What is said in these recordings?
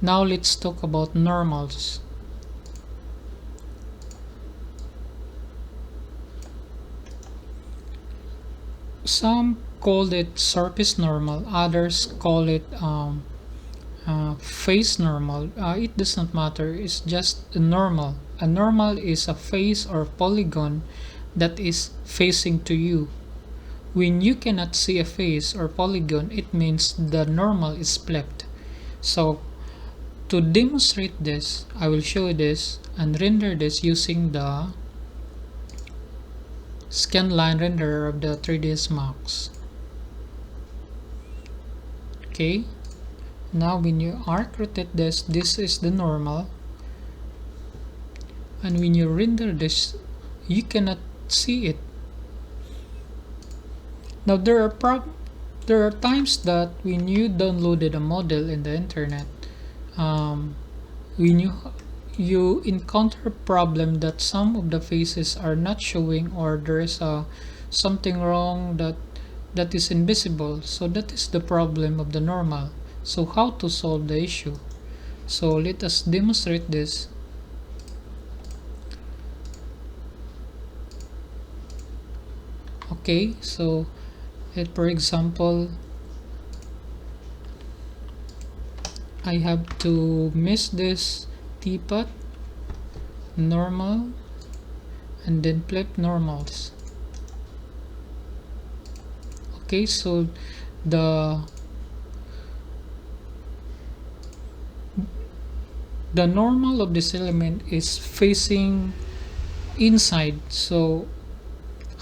Now let's talk about normals. Some call it surface normal, others call it face normal. It does not matter, it's just a normal. A normal is a face or polygon that is facing to you. When you cannot see a face or polygon, it means the normal is flipped. So to demonstrate this, I will show this and render this using the scanline renderer of the 3ds Max. Okay, now when you arc rotate this, this is the normal, and when you render this, you cannot see it. Now there are times that when you downloaded a model in the internet, when you encounter a problem that some of the faces are not showing, or there is something wrong that is invisible. So that is the problem of the normal. So how to solve the issue? So let us demonstrate this. Okay, so for example, I have to miss this teapot normal and then flip normals. Okay, so the normal of this element is facing inside. So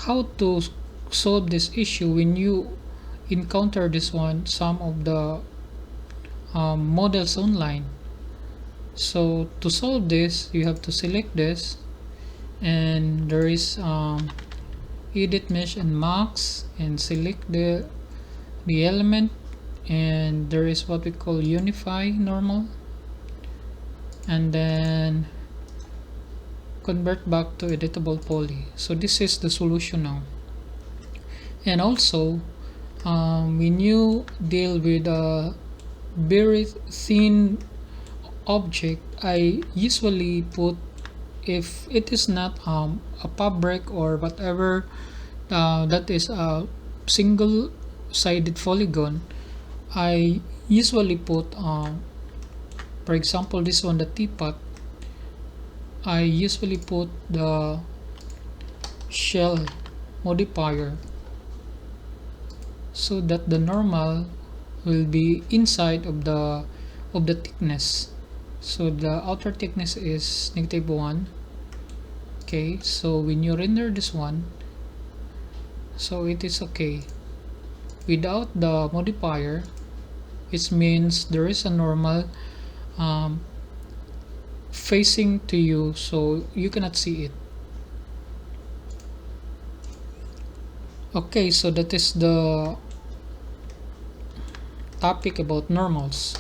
how to solve this issue when you encounter this one, some of the models online? So to solve this, you have to select this, and there is edit mesh and max, and select the element, and there is what we call unify normal, and then convert back to editable poly. So this is the solution now. And also when you deal with a very thin object, I usually put, if it is not a fabric or whatever, that is a single sided polygon, I usually put for example this one, the teapot, I usually put the shell modifier so that the normal will be inside of the thickness. So the outer thickness is -1. Okay, so when you render this one, so it is okay. Without the modifier, it means there is a normal facing to you, so you cannot see it. Okay, so that is the topic about normals.